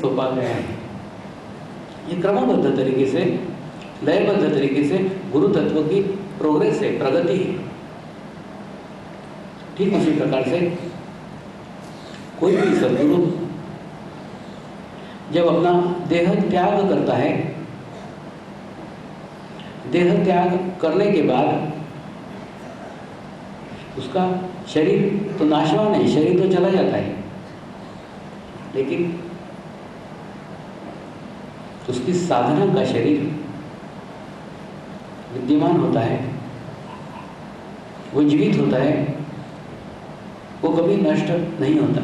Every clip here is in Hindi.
सौंपा गया है। ये क्रमबद्ध तरीके से, लयबद्ध तरीके से गुरु तत्व की प्रोग्रेस है, प्रगति है। ठीक उसी प्रकार से कोई भी सद्गुरु जब अपना देह त्याग करता है, देह त्याग करने के बाद उसका शरीर तो नाशवान है, शरीर तो चला जाता है, लेकिन उसकी साधना का शरीर विद्यमान होता है, वो जीवित होता है, वो कभी नष्ट नहीं होता।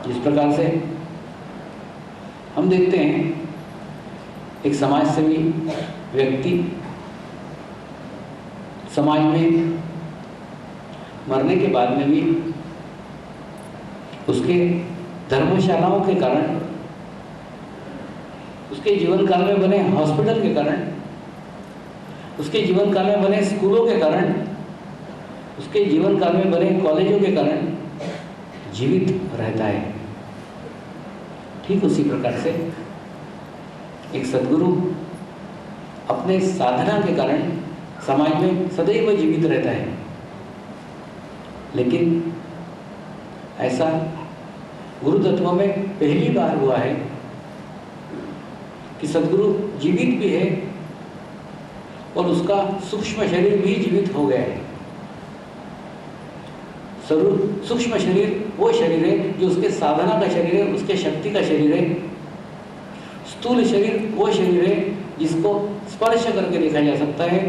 जिस प्रकार से हम देखते हैं एक समाज सेवी व्यक्ति समाज में मरने के बाद में भी उसके धर्मशालाओं के कारण, उसके जीवन काल में बने हॉस्पिटल के कारण, उसके जीवन काल में बने स्कूलों के कारण, उसके जीवन काल में बने कॉलेजों के कारण जीवित रहता है। ठीक उसी प्रकार से एक सद्गुरु अपने साधना के कारण समाज में सदैव जीवित रहता है। लेकिन ऐसा गुरु तत्व में पहली बार हुआ है कि सद्गुरु जीवित भी है और उसका सूक्ष्म शरीर भी जीवित हो गया है। सूक्ष्म शरीर वो शरीर है जो उसके साधना का शरीर है, उसके शक्ति का शरीर है। स्थूल शरीर वो शरीर है जिसको स्पर्श करके देखा जा सकता है,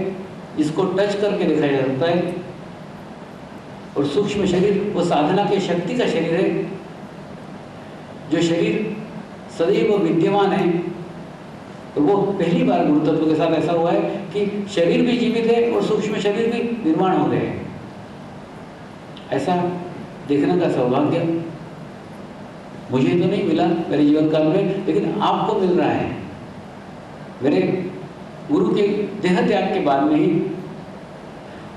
जिसको टच करके देखा जा सकता है। और सूक्ष्म शरीर वो साधना के शक्ति का शरीर है, जो शरीर सदैव विद्यमान है। तो वो पहली बार गुरु तत्व के साथ ऐसा हुआ है कि शरीर भी जीवित है और सूक्ष्म शरीर भी निर्माण हो गए हैं। ऐसा देखने का सौभाग्य मुझे तो नहीं मिला मेरे जीवन काल में, लेकिन आपको मिल रहा है। मेरे गुरु के देह त्याग के बाद में ही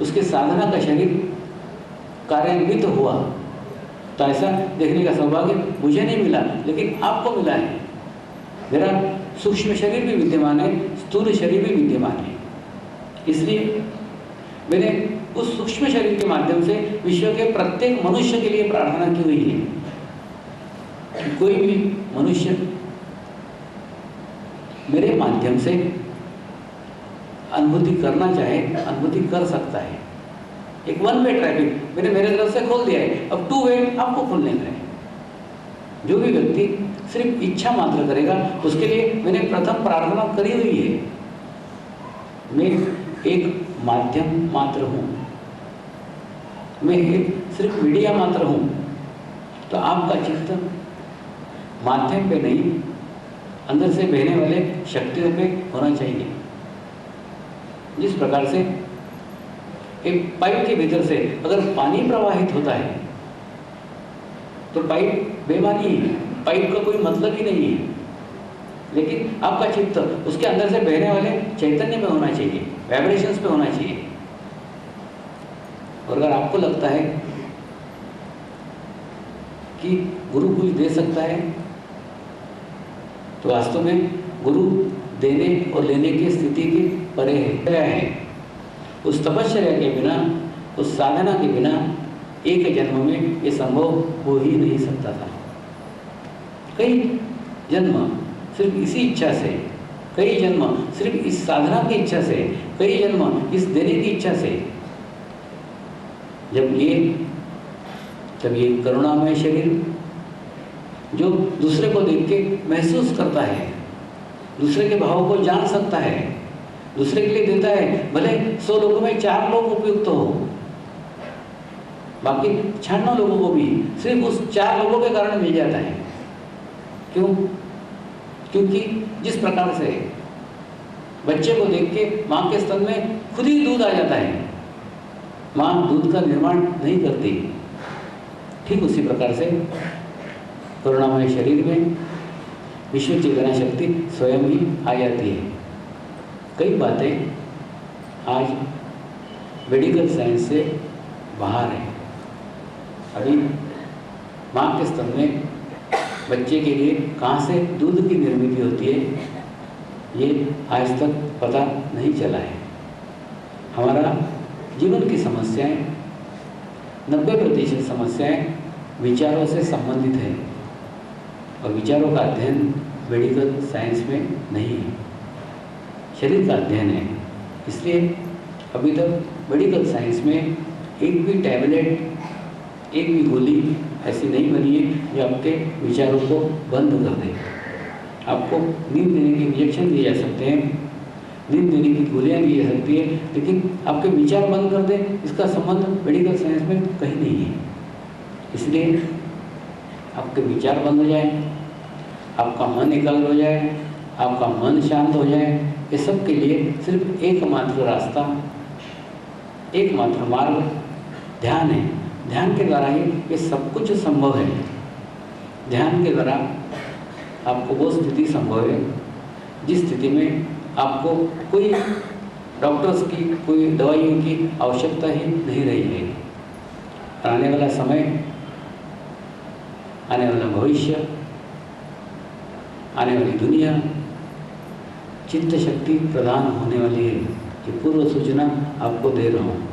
उसके साधना का शरीर कार्यान्वित हुआ। तो ऐसा देखने का सौभाग्य मुझे नहीं मिला, लेकिन आपको मिला है। मेरा सूक्ष्म शरीर भी विद्यमान है, स्थूल शरीर भी विद्यमान है। इसलिए मैंने उस सूक्ष्म शरीर के माध्यम से विश्व के प्रत्येक मनुष्य के लिए प्रार्थना की हुई है कि कोई भी मनुष्य मेरे माध्यम से अनुभूति करना चाहे, अनुभूति कर सकता है। एक वन वे ट्रैफिक मैंने मेरे तरफ से खोल दिया है, अब टू वे आपको खोलने का है। जो भी व्यक्ति सिर्फ इच्छा मात्र करेगा, उसके लिए मैंने प्रथम प्रार्थना करी हुई है। मैं एक माध्यम मात्र हूँ, मैं एक सिर्फ मीडिया मात्र हूँ। तो आपका चित्त माध्यम पे नहीं, अंदर से बहने वाले शक्तियों पे होना चाहिए। जिस प्रकार से एक पाइप के भीतर से अगर पानी प्रवाहित होता है तो पाइप बेमानी है, पाइप का कोई मतलब ही नहीं है। लेकिन आपका चित्त उसके अंदर से बहने वाले चैतन्य में होना चाहिए, वाइब्रेशंस पे होना चाहिए। और अगर आपको लगता है कि गुरु कुछ दे सकता है, तो वास्तव में गुरु देने और लेने की स्थिति के परे है। उस तपश्चर्या के बिना, उस साधना के बिना एक जन्म में ये संभव हो ही नहीं सकता था। कई जन्म सिर्फ इसी इच्छा से, कई जन्म सिर्फ इस साधना की इच्छा से, कई जन्म इस देने की इच्छा से, जब ये करुणामय शरीर जो दूसरे को देख के महसूस करता है, दूसरे के भाव को जान सकता है, दूसरे के लिए देता है, भले 100 लोगों में 4 लोग उपयुक्त हो, बाकी 96 लोगों को भी सिर्फ उस 4 लोगों के कारण मिल जाता है। क्यों? क्योंकि जिस प्रकार से बच्चे को देख के माँ के स्तन में खुद ही दूध आ जाता है, माँ दूध का निर्माण नहीं करती, ठीक उसी प्रकार से करुणामय शरीर में विश्व चेतना शक्ति स्वयं ही आ जाती है। कई बातें आज मेडिकल साइंस से बाहर है। अभी माँ के स्तन में बच्चे के लिए कहाँ से दूध की निर्मित होती है, ये आज तक पता नहीं चला है। हमारा जीवन की समस्याएं 90% समस्याएं विचारों से संबंधित है और विचारों का अध्ययन मेडिकल साइंस में नहीं है, शरीर का अध्ययन है। इसलिए अभी तक मेडिकल साइंस में एक भी टैबलेट, एक भी गोली ऐसी नहीं बनी है जो आपके विचारों को बंद कर दे। आपको नींद देने के इंजेक्शन दिए जा सकते हैं, नींद देने की गोलियां दी जा सकती है, लेकिन आपके विचार बंद कर दे, इसका संबंध मेडिकल साइंस में कहीं नहीं है। इसलिए आपके विचार बंद हो जाए, आपका मन एकाग्र हो जाए, आपका मन शांत हो जाए, ये सब के लिए सिर्फ एकमात्र रास्ता, एकमात्र मार्ग ध्यान है। ध्यान के द्वारा ही ये सब कुछ संभव है। ध्यान के द्वारा आपको वो स्थिति संभव है जिस स्थिति में आपको कोई डॉक्टर्स की, कोई दवाइयों की आवश्यकता ही नहीं रही है। आने वाला समय, आने वाला भविष्य, आने वाली दुनिया चित्त शक्ति प्रदान होने वाली है। ये पूर्व सूचना आपको दे रहा हूँ।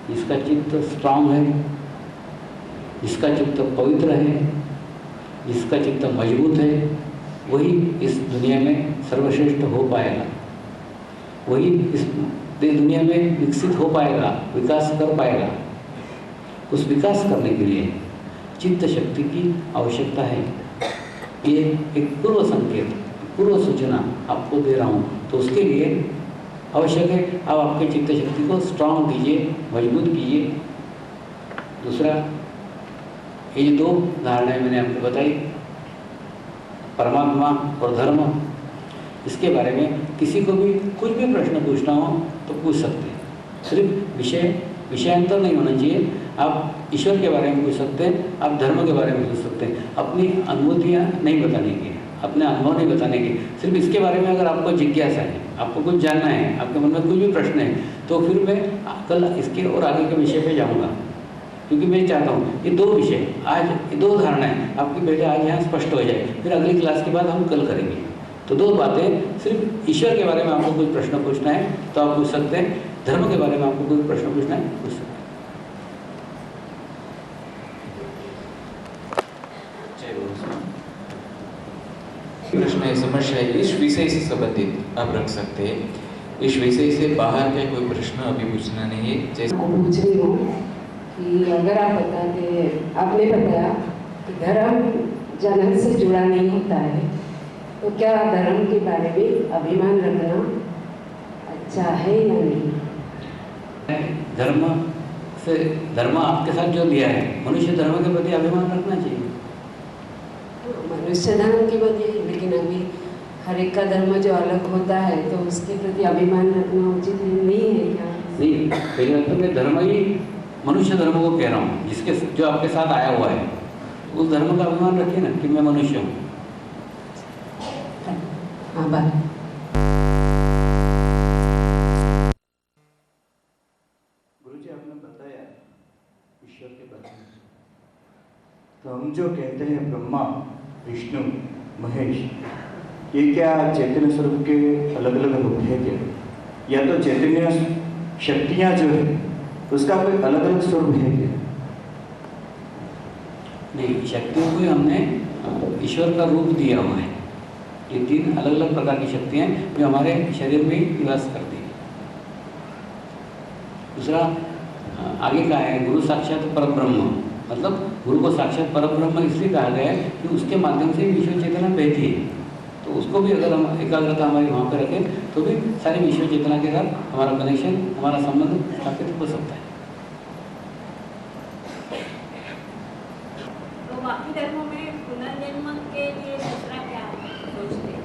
जिसका चित्त स्ट्रांग है, जिसका चित्त पवित्र है, जिसका चित्त मजबूत है, वही इस दुनिया में सर्वश्रेष्ठ हो पाएगा, वही इस दुनिया में विकसित हो पाएगा, विकास कर पाएगा। उस विकास करने के लिए चित्त शक्ति की आवश्यकता है। ये एक पूर्व संकेत, पूर्व सूचना आपको दे रहा हूँ। तो उसके लिए आवश्यक है आप आपके चित्त शक्ति को स्ट्रांग कीजिए, मजबूत कीजिए। दूसरा, ये जो 2 धारणाएं मैंने आपको बताई, परमात्मा और धर्म, इसके बारे में किसी को भी कुछ भी प्रश्न पूछना हो तो पूछ सकते हैं। सिर्फ विषयांतर नहीं होना चाहिए। आप ईश्वर के बारे में पूछ सकते हैं, आप धर्म के बारे में पूछ सकते हैं। अपनी अनुभूतियाँ नहीं बताने की, अपने अनुभव नहीं बताने की, सिर्फ इसके बारे में अगर आपको जिज्ञासा है, आपको कुछ जानना है, आपके मन में कुछ भी प्रश्न है, तो फिर मैं कल इसके और आगे के विषय पे जाऊंगा। क्योंकि मैं चाहता हूँ ये 2 विषय, आज ये 2 धारणाएं आपकी पहले आज यहाँ स्पष्ट हो जाए, फिर अगली क्लास के बाद हम कल करेंगे। तो 2 बातें, सिर्फ ईश्वर के बारे में आपको कोई प्रश्न पूछना है तो आप पूछ सकते हैं, धर्म के बारे में आपको कोई प्रश्न पूछना है पूछ सकते हैं। प्रश्न है, समस्या है, इस विषय से संबंधित आप रख सकते हैं। इस विषय से बाहर का कोई प्रश्न अभी पूछना नहीं है। जैसे पूछ रही हूँ कि अगर आप बताते, आपने बताया कि धर्म जन्म से जुड़ा नहीं होता है, तो क्या धर्म के बारे में अभिमान रखना अच्छा है या नहीं? धर्म आपके साथ जो दिया है, मनुष्य धर्म के प्रति अभिमान रखना चाहिए। मनुष्य धर्म के प्रति, लेकिन अभी हर एक का धर्म जो अलग होता है तो उसके प्रति अभिमान रखना उचित नहीं है क्या? नहीं, पहले बात तो मैं धर्म ही मनुष्य धर्म को कह रहा हूँ, जिसके जो आपके साथ आया हुआ है, उस धर्म का अभिमान रखिए ना कि मैं मनुष्य हूँ। हाँ, बात गुरुजी आपने बताया ईश्वर के बारे में, तो हम जो कहते हैं ब्रह्मा, विष्णु, महेश, ये क्या चैतन्य स्वरूप के अलग अलग रूप है क्या? या तो चैतन्य शक्तियाँ जो है उसका कोई अलग अलग स्वरूप है क्या? नहीं, शक्तियों को हमने ईश्वर का रूप दिया हुआ है। ये 3 अलग अलग प्रकार की शक्तियाँ जो हमारे शरीर में निवास करती हैं। दूसरा, आगे का है गुरु साक्षात परब्रह्म, मतलब गुरु को साक्षात परब्रह्म इसलिए कहा गया है कि उसके माध्यम से विश्व चेतना बहती है। तो उसको भी अगर हम एकाग्रता हमारी वहाँ पर रखें तो भी सारी विश्व चेतना के साथ हमारा कनेक्शन, हमारा संबंध स्थापित हो सकता है। तो बाकी धर्मों में पुनर्जन्म के लिए दूसरा क्या सोचते हैं?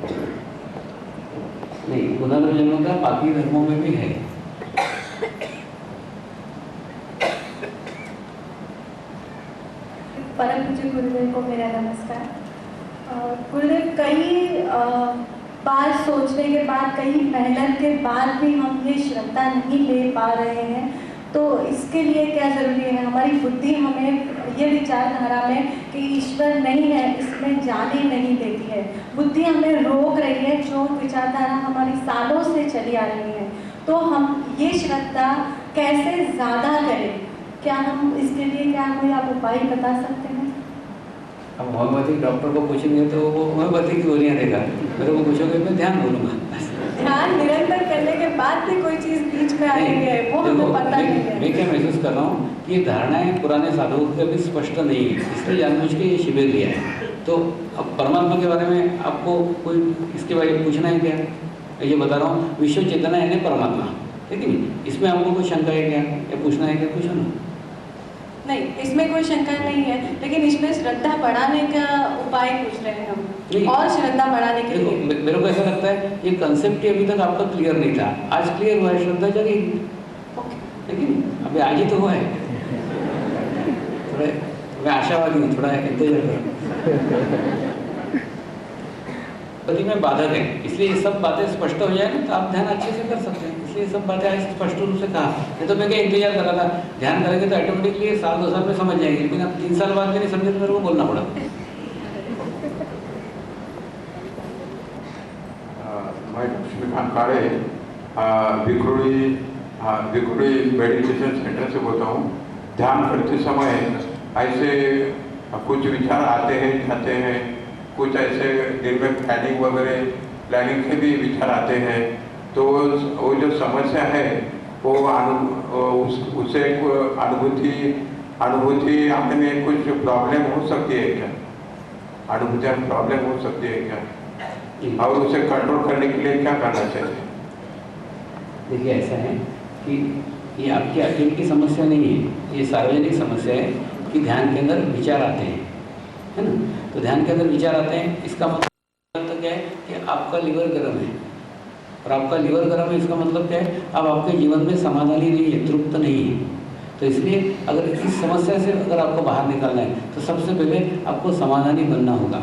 नहीं, पुनर्जन्म का बाकी धर्मों में भी है। परम पूज्य गुरुदेव को मेरा नमस्कार। गुरुदेव, कई बार सोचने के बाद, कई मेहनत के बाद भी हम ये श्रद्धा नहीं ले पा रहे हैं, तो इसके लिए क्या ज़रूरी है? हमारी बुद्धि हमें ये विचारधारा में कि ईश्वर नहीं है, इसमें जाने नहीं देती है। बुद्धि हमें रोक रही है, जो विचारधारा हमारी सालों से चली आ रही है। तो हम ये श्रद्धा कैसे ज़्यादा करें? क्या हम इसके लिए क्या कोई आप उपाय बता सकते हैं? अब होम्योपैथिक डॉक्टर को पूछेंगे तो वो होम्योपैथिक की गोलियाँ देगा, मेरे को पूछोगे मैं ध्यान बोलूँगा। ध्यान निरंतर करने के बाद भी कोई चीज़ बीच में आ रही है, वो हमें पता नहीं है। मैं क्या महसूस कर रहा हूँ कि ये धारणाएं पुराने साधुओं के भी स्पष्ट नहीं है, इसलिए जानबूझ के ये शिविर लिया है। तो अब परमात्मा के बारे में आपको कोई इसके बारे में पूछना है क्या? ये बता रहा हूँ, विश्व चेतना है परमात्मा, ठीक है नहीं? इसमें आपको कोई शंका है क्या या पूछना है क्या? पूछो ना। नहीं, इसमें कोई शंका नहीं है, लेकिन इसमें श्रद्धा बढ़ाने का उपाय पूछ रहे हैं हम, और श्रद्धा बढ़ाने के लिए। मेरे को ऐसा लगता है ये कंसेप्ट ही अभी तक आपका क्लियर नहीं था, आज क्लियर हुआ है, श्रद्धा जगेगी, लेकिन अभी आज ही तो हुआ है। थोड़ा मैं आशावादी हूँ, थोड़ा इंतजार करो। पति में बाधक है, इसलिए ये सब बातें स्पष्ट हो जाए ना तो आप ध्यान अच्छे से कर सकते हैं, इसलिए सब बातें आज स्पष्ट रूप से कहा। नहीं तो मैं क्या इंतजार कर रहा था, ध्यान करेंगे तो ऑटोमेटिकली 1-2 साल में समझ जाएंगे, लेकिन अब 3 साल बाद भी नहीं समझे तो मेरे को बोलना पड़ा। मैं लक्ष्मीकांत काड़े विक्रोड़ी मेडिटेशन सेंटर से बोलता हूँ। ध्यान करते समय ऐसे कुछ विचार आते हैं जाते हैं, कुछ ऐसे दिल में प्लानिंग से भी विचार आते हैं, तो वो जो समस्या है वो उसे अनुभूति आने में कुछ प्रॉब्लम हो सकती है क्या? अनुभूति में प्रॉब्लम हो सकती है क्या? और उसे कंट्रोल करने के लिए क्या करना चाहिए? देखिए ऐसा है कि ये आपकी अकेले की समस्या नहीं है, ये सार्वजनिक समस्या है कि ध्यान के अंदर विचार आते हैं, है ना? तो ध्यान के अंदर विचार आते हैं, इसका मतलब तो क्या है कि आपका लीवर गर्म है, और आपका लीवर गर्म है इसका मतलब क्या है, अब आपके जीवन में समाधानी नहीं है, तृप्त नहीं है। तो इसलिए अगर इस समस्या से अगर आपको बाहर निकलना है तो सबसे पहले आपको समाधानी बनना होगा।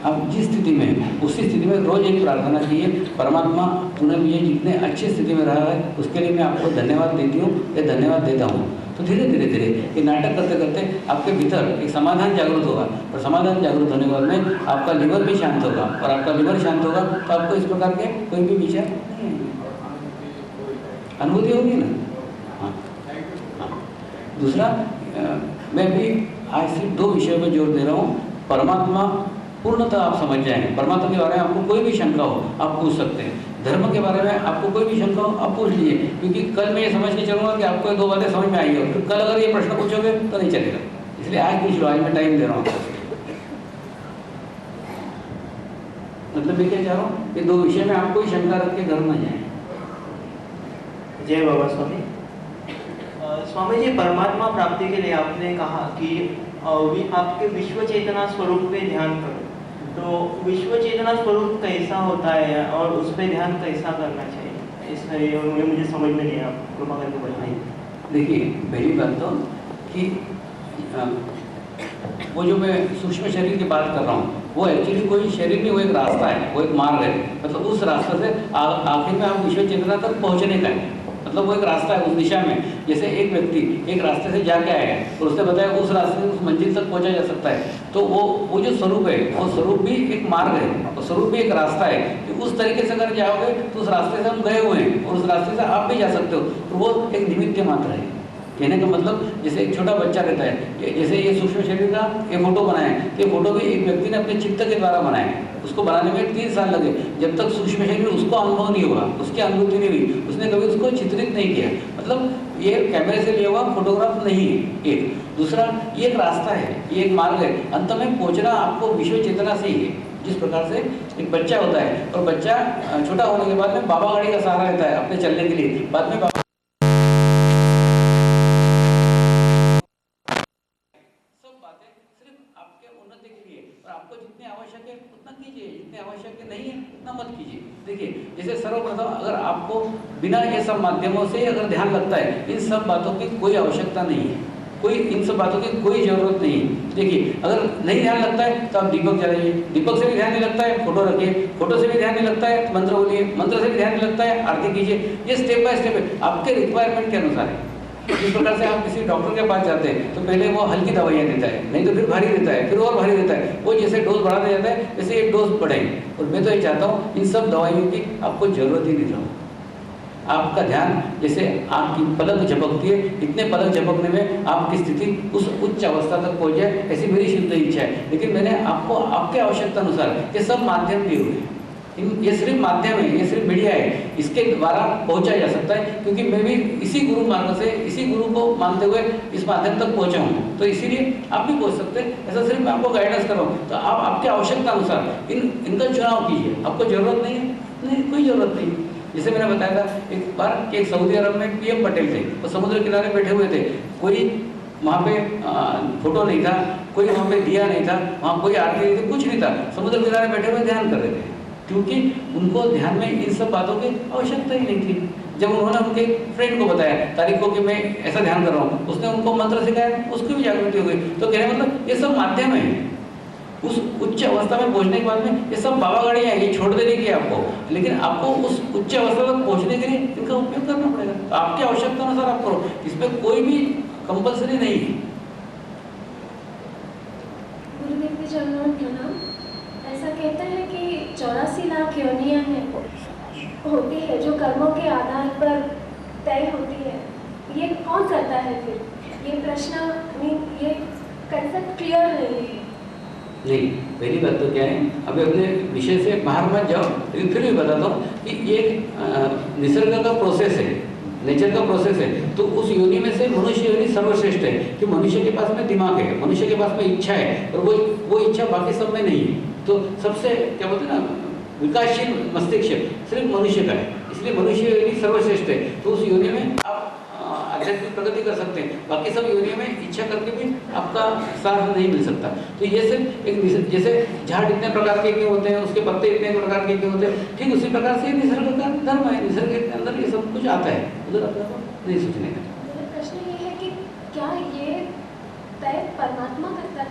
आप जिस स्थिति में हैं उसी स्थिति में रोज एक प्रार्थना कीजिए, परमात्मा तूने मुझे जितने अच्छी स्थिति में रहा है उसके लिए मैं आपको धन्यवाद देती हूँ या धन्यवाद देता हूँ। तो धीरे धीरे धीरे ये नाटक करते करते आपके भीतर एक समाधान जागृत होगा, और समाधान जागृत होने के बाद में आपका लीवर भी शांत होगा, और आपका लीवर शांत होगा तो आपको इस प्रकार के कोई भी विचार नहीं आएंगे, अनुभूति होगी ना। हाँ हाँ। दूसरा, मैं भी आज सिर्फ 2 विषयों पर जोर दे रहा हूँ। परमात्मा पूर्णतः आप समझ जाएंगे, परमात्मा के बारे में आपको कोई भी शंका हो आप पूछ सकते हैं, धर्म के बारे में आपको कोई भी शंका हो आप पूछ लीजिए, क्योंकि कल मैं ये समझ के चलूँगा कि आपको 2 बातें समझ में आई हो, फिर कल अगर ये प्रश्न पूछोगे तो नहीं चलेगा, इसलिए आज पूछ लो, आज मैं टाइम दे रहा हूँ। मतलब मैं क्या चाह रहा हूँ कि 2 विषय में आप कोई शंका रख के घर न जाए। जय बाबा स्वामी। स्वामी जी, परमात्मा प्राप्ति के लिए आपने कहा कि आपके विश्व चेतना स्वरूप पे ध्यान करो, तो विश्व चेतना स्वरूप कैसा होता है और उस पर ध्यान कैसा करना चाहिए, इसलिए मुझे समझ में नहीं, आप कृपा करके बताइए। देखिए, पहली बात तो कि वो जो मैं सूक्ष्म शरीर की बात कर रहा हूँ वो एक्चुअली कोई शरीर नहीं, वो एक रास्ता है, वो एक मार्ग है। मतलब उस रास्ते से आखिर में आप विश्व चेतना तक पहुँचने का है, मतलब वो एक रास्ता है उस दिशा में। जैसे एक व्यक्ति एक रास्ते से जाके आया और उसने बताया उस रास्ते से उस मंजिल तक पहुंचा जा सकता है, तो वो जो स्वरूप है वो स्वरूप भी एक मार्ग है, वो स्वरूप भी एक रास्ता है कि उस तरीके से अगर जाओगे तो उस रास्ते से हम गए हुए हैं और उस रास्ते से आप भी जा सकते हो, तो वो एक निमित्त मात्र है। कहने का मतलब जैसे एक छोटा बच्चा रहता है, जैसे ये सूक्ष्म शरीर का ये फोटो बनाया है, ये फोटो भी एक व्यक्ति ने अपने चित्त के द्वारा बनाया है, उसको बनाने में 3 साल लगे, जब तक सूक्ष्म शरीर उसको अनुभव नहीं हुआ, उसकी अनुभूति नहीं हुई, उसने कभी उसको चित्रित नहीं किया। मतलब ये कैमरे से लिया हुआ फोटोग्राफ नहीं है। एक दूसरा, ये एक रास्ता है, ये एक मार्ग है, अंत में पहुँचना आपको विश्व चेतना से ही है। जिस प्रकार से एक बच्चा होता है और बच्चा छोटा होने के बाद में बाबा गाड़ी का सहारा लेता है अपने चलने के लिए, बाद में देखिए, जैसे सर्वप्रथम अगर आपको बिना ये सब माध्यमों से अगर ध्यान लगता है, इन सब बातों की कोई आवश्यकता नहीं है, कोई इन सब बातों की कोई जरूरत नहीं है। देखिए, अगर नहीं ध्यान लगता है तो आप दीपक जलाइए, दीपक से भी ध्यान नहीं लगता है फोटो रखिए, फोटो से भी ध्यान नहीं लगता है मंत्र बोलिए, मंत्र से भी ध्यान नहीं लगता है आरती कीजिए। ये स्टेप बाय स्टेप है, आपके रिक्वायरमेंट के अनुसार है। जिस प्रकार से आप किसी डॉक्टर के पास जाते हैं तो पहले वो हल्की दवाइयाँ देता है, नहीं तो फिर भारी देता है, फिर और भारी देता है। वो जैसे डोज बढ़ाते जाता है वैसे एक डोज बढ़ाएंगे। और मैं तो ये चाहता हूँ इन सब दवाइयों की आपको जरूरत ही नहीं रहो। आपका ध्यान जैसे आपकी पलक झपकती है, इतने पलक झपकने में आपकी स्थिति उस उच्च अवस्था तक पहुँच जाए, ऐसी मेरी शुद्ध इच्छा है। लेकिन मैंने आपको आपके आवश्यकता अनुसार ये सब माध्यम दिए हुए हैं। ये सिर्फ माध्यम है, ये सिर्फ मीडिया है, इसके द्वारा पहुंचा जा सकता है। क्योंकि मैं भी इसी गुरु मार्ग से, इसी गुरु को मानते हुए इस माध्यम तक पहुंचा हूँ, तो इसीलिए आप भी पहुंच सकते हैं। ऐसा सिर्फ मैं आपको गाइडेंस कर रहा हूँ, तो आप आपके आवश्यकता अनुसार इनका चुनाव कीजिए। आपको जरूरत नहीं है, नहीं कोई जरूरत नहीं। जैसे मैंने बताया था एक बार कि सऊदी अरब में PM पटेल थे, वो समुद्र किनारे बैठे हुए थे, कोई वहाँ पे फोटो नहीं था, कोई वहाँ पे दिया नहीं था, वहाँ कोई आरती नहीं थी, कुछ नहीं था, समुद्र किनारे बैठे हुए ध्यान कर रहे थे, क्योंकि उनको ध्यान में इन सब बातों की आवश्यकता ही नहीं थी। जब उन्होंने उनके फ्रेंड को बताया तारीख को कि मैं ऐसा ध्यान कर रहा हूँ, उसने उनको मंत्र सिखाया, उसकी भी जागृति हो गई। तो कहने मतलब ये सब माध्यम है। उस उच्च अवस्था में पहुंचने के बाद में ये सब बाबा गाड़ियाँ हैं, ये छोड़ देने की आपको, लेकिन आपको उस उच्च अवस्था तक पहुंचने के लिए इनका उपयोग करना पड़ेगा। तो आपकी आवश्यकता अनुसार आप करो, इसमें कोई भी कंपल्सरी नहीं है। गुरुदेव के चरणों में प्रणाम। ऐसा कहते हैं कि 84 लाख योनियाँ हैं होती है जो कर्मों के आधार पर तय होती है। ये कौन करता है फिर? ये प्रश्न ये कंसेप्ट क्लियर नहीं है। नहीं, पहली बात तो क्या है, अभी अपने विषय से बाहर मत जाओ, लेकिन फिर भी बताता हूँ कि ये निसर्ग का प्रोसेस है, नेचर का प्रोसेस है। तो उस योनि में से मनुष्य योनि सर्वश्रेष्ठ है कि मनुष्य के पास में दिमाग है, मनुष्य के पास में इच्छा है, और वो इच्छा बाकी सब में नहीं है। तो सबसे क्या बोलते हैं ना, विकासशील मस्तिष्क सिर्फ मनुष्य का है, इसलिए मनुष्य योनि सर्वश्रेष्ठ है। तो उस योनि में आप आध्यात्मिक प्रगति कर सकते हैं। बाकी सब योनियों में इच्छा करके भी आपका साथ नहीं मिल सकता। तो ये सिर्फ एक, जैसे झाड़ इतने प्रकार के क्यों होते हैं, उसके पत्ते इतने प्रकार के क्यों होते हैं, ठीक उसी प्रकार से निसर्ग का धर्म है। निसर्ग के अंदर ये सब कुछ आता है, उधर अपने को नहीं सोचने का। मेरा प्रश्न ये है कि क्या ये तय परमात्मा करता है?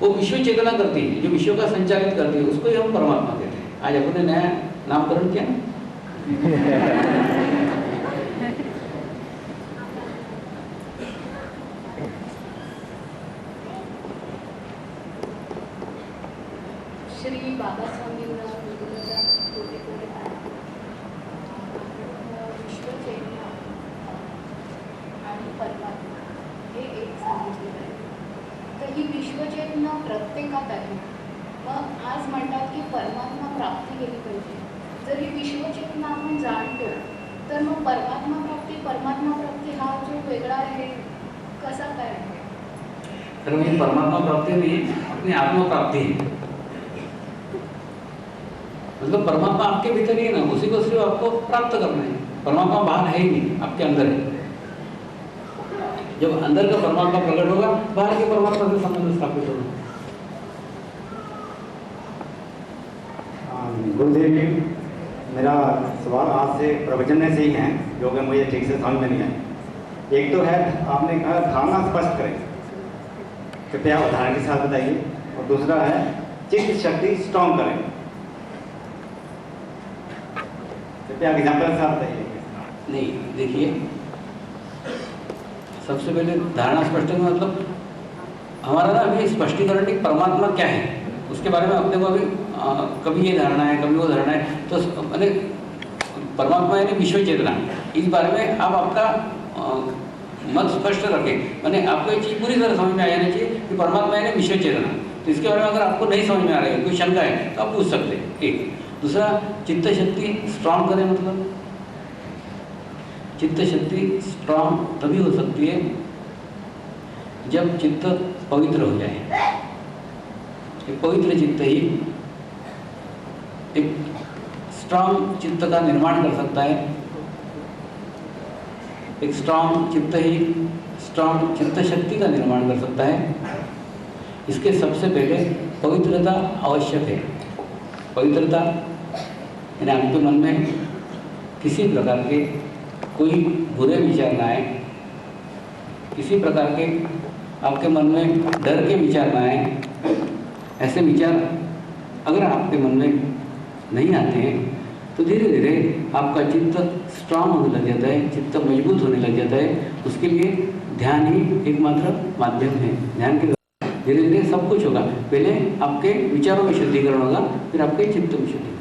वो विश्व चेतना करती है, जो विश्व का संचालित करती है, उसको ही हम परमात्मा कहते हैं। आज अपने नया नामकरण किया ना। श्री बाबासाहेबांना कोटी विश्वचेतना आणि परमात्मा हे एक सांगितलेलं आहे. तर ही विश्वचेतना प्रत्येकात आहे. मग आज म्हणतात की परमात्मा प्राप्ती केली पाहिजे. जर ही विश्वचेतना आपण जाणतो तर मग परमात्मा प्राप्ती हा जो वेगळा आहे कसा काय आहे? तर म्हणजे परमात्मा प्राप्ती नहीं, अपनी आत्मा प्राप्ति है। मतलब परमात्मा आपके भीतर ही है ना, उसी को सिर्फ आपको प्राप्त करना है। परमात्मा बाहर है ही नहीं, आपके अंदर है। जब अंदर का परमात्मा प्रकट होगा, बाहर के परमात्मा से संबंध स्थापित होगा। गुरुदेव जी, मेरा सवाल आज से प्रवचन से ही है, जो कि मुझे ठीक से समझ में नहीं आया। एक तो है, आपने कहा धारणा स्पष्ट करें, कृपया उदाहरण के साथ बताइए। और दूसरा है चित्त शक्ति स्ट्रॉन्ग करें, कृपया एग्जाम्पल के साथ बताइए। नहीं, देखिए, सबसे पहले धारणा स्पष्ट करना मतलब हमारा ना अभी स्पष्टीकरण कि परमात्मा क्या है, उसके बारे में अपने को अभी कभी ये धारणा है, कभी वो धारणा है। तो मैंने परमात्मा यानी विश्व चेतना, इस बारे में आप आपका मत स्पष्ट रखें। मैंने आपको ये चीज़ पूरी तरह समझ में आ जानी चाहिए कि परमात्मा यानी विश्व चेतना। तो इसके बारे में अगर आपको नहीं समझ में आ रही है, कोई शंका है, तो आप पूछ सकते हैं। एक दूसरा, चित्त शक्ति स्ट्रांग करें, मतलब चित्त शक्ति स्ट्रांग तभी हो सकती है जब चित्त पवित्र हो जाए। एक पवित्र चित्त ही एक स्ट्रांग चित्त का निर्माण कर सकता है। एक स्ट्रांग चित्त ही स्ट्रांग चित्त शक्ति का निर्माण कर सकता है। इसके सबसे पहले पवित्रता आवश्यक है। पवित्रता यानी आपके मन में किसी प्रकार के कोई बुरे विचार ना आए, किसी प्रकार के आपके मन में डर के विचार ना आए। ऐसे विचार अगर आपके मन में नहीं आते हैं तो धीरे धीरे आपका चित्त स्ट्रांग होने लग जाता है, चित्त मजबूत होने लग जाता है। उसके लिए ध्यान ही एकमात्र माध्यम है। ध्यान के धीरे धीरे सब कुछ होगा। पहले आपके विचारों में शुद्धिकरण होगा, फिर आपके चित्त में शुद्धिकरण।